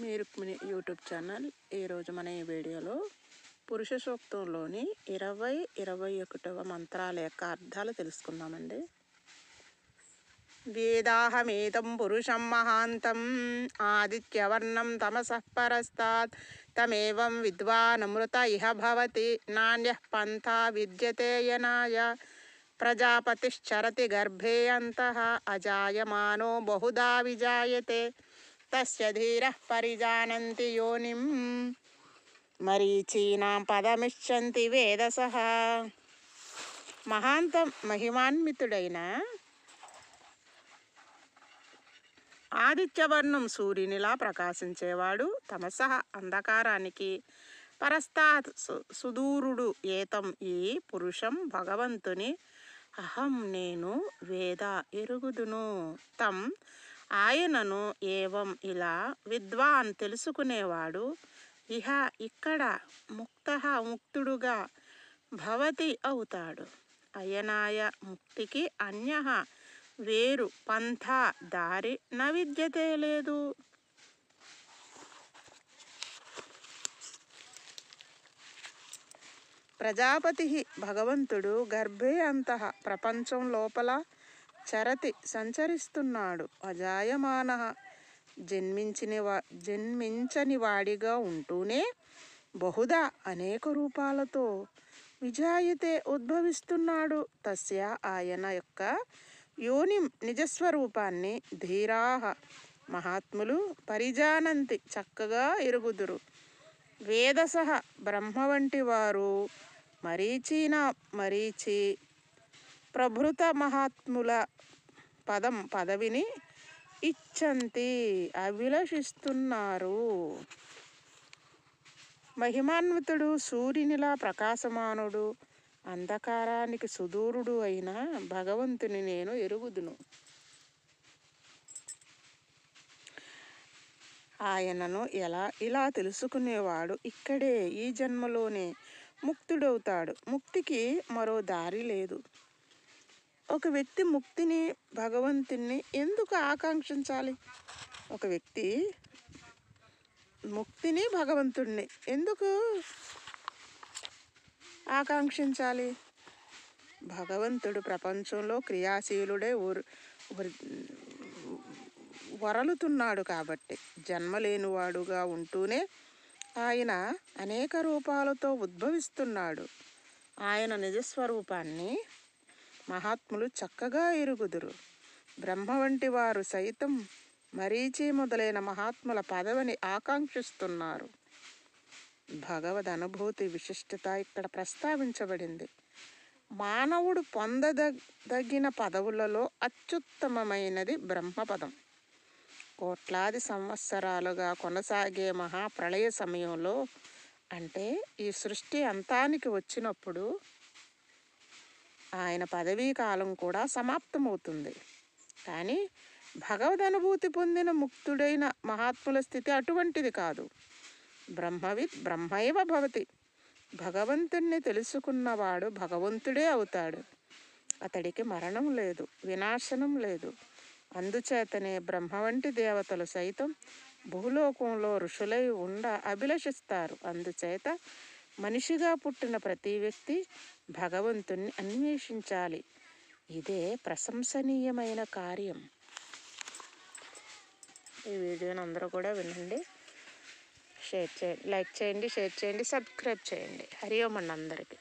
మీ Rukmini YouTube channel. ఈరోజు మన ఈ వీడియోలో పురుష సూక్తంలోని 20, 21వ మంత్రాల యొక్క అర్థాలు తెలుసుకుందామండి. వేదాహమేతం పురుషం మహాంతం ఆదిత్యవర్ణం తమసః పరస్తాత్ తమేవం విద్వానమృత ఇహ భవతి నాణ్యః పంథా విద్యతే యనాయ ప్రజాపతిశ్చరతి గర్భే అంతః అజాయమానో బహుదా విజాయతే తస్య ధీరః పరిజానంతి యోనిం మరీచీనాం పదమిచ్చంతి వేదసః. మహాంతం మహిమాన్వితుడైన ఆదిత్యవర్ణం సూర్యునిలా ప్రకాశించేవాడు, తమసః అంధకారానికి, పరస్తాత్ సుదూరుడు ఏతం ఈ పురుషం భగవంతుని, అహం నేను వేద ఎరుగుదును, తం ఆయనను, ఏవం ఇలా, విద్వాన్ తెలుసుకునేవాడు, ఇహ ఇక్కడ, ముక్తః ముక్తుడుగా, భవతి అవుతాడు, అయనాయ ముక్తికి, అన్యః వేరు, పంథ దారి, న విద్యతే లేదు. ప్రజాపతి భగవంతుడు, గర్భే అంతః ప్రపంచం లోపల, చరతి సంచరిస్తున్నాడు, అజాయమానః జన్మించని వాడిగా ఉంటూనే, బహుదా అనేక రూపాలతో, విజాయతే ఉద్భవిస్తున్నాడు, తస్య ఆయన యొక్క, యోనిం నిజస్వరూపాన్ని, ధీరాః మహాత్ములు, పరిజానంతి చక్కగా ఎరుగుదురు, వేదసః బ్రహ్మ వంటి వారు, మరీచి ప్రభృత మహాత్ముల పదవిని ఇచ్చంతి అభిలషిస్తున్నారు. మహిమాన్వితుడు, సూర్యునిలా ప్రకాశమానుడు, అంధకారానికి సుదూరుడు అయిన భగవంతుని నేను ఎరుగుదును. ఆయనను ఇలా తెలుసుకునేవాడు ఇక్కడే, ఈ జన్మలోనే ముక్తుడవుతాడు. ముక్తికి మరో దారి లేదు. ఒక వ్యక్తి ముక్తిని, భగవంతుని ఎందుకు ఆకాంక్షించాలి? ఒక వ్యక్తి ముక్తిని, భగవంతుడిని ఎందుకు ఆకాంక్షించాలి? భగవంతుడు ప్రపంచంలో క్రియాశీలుడే వరలుతున్నాడు కాబట్టి, జన్మలేనివాడుగా ఉంటూనే ఆయన అనేక రూపాలతో ఉద్భవిస్తున్నాడు. ఆయన నిజస్వరూపాన్ని మహాత్ములు చక్కగా ఎరుగుదురు. బ్రహ్మ వంటి వారు సైతం మరీచి మొదలైన మహాత్ముల పదవిని ఆకాంక్షిస్తున్నారు. భగవద్ అనుభూతి విశిష్టత ఇక్కడ ప్రస్తావించబడింది. మానవుడు పొందదగిన పదవులలో అత్యుత్తమమైనది బ్రహ్మపదం. కోట్లాది సంవత్సరాలుగా కొనసాగే మహాప్రళయ సమయంలో, అంటే ఈ సృష్టి అంతానికి వచ్చినప్పుడు, ఆయన పదవీ కాలం కూడా సమాప్తమవుతుంది. కానీ భగవద్ అనుభూతి పొందిన ముక్తుడైన మహాత్ముల స్థితి అటువంటిది కాదు. బ్రహ్మవిత్ బ్రహ్మైవ భవతి. భగవంతుణ్ణి తెలుసుకున్నవాడు భగవంతుడే అవుతాడు. అతడికి మరణం లేదు, వినాశనం లేదు. అందుచేతనే బ్రహ్మ వంటి దేవతలు సైతం భూలోకంలో ఋషులై అభిలషిస్తారు. అందుచేత మనిషిగా పుట్టిన ప్రతి వ్యక్తి భగవంతుణ్ణి అన్వేషించాలి. ఇదే ప్రశంసనీయమైన కార్యం. ఈ వీడియోని అందరూ కూడా వినండి, షేర్ చేయండి, లైక్ చేయండి, షేర్ చేయండి, సబ్స్క్రైబ్ చేయండి. హరి ఓం అండి అందరికీ.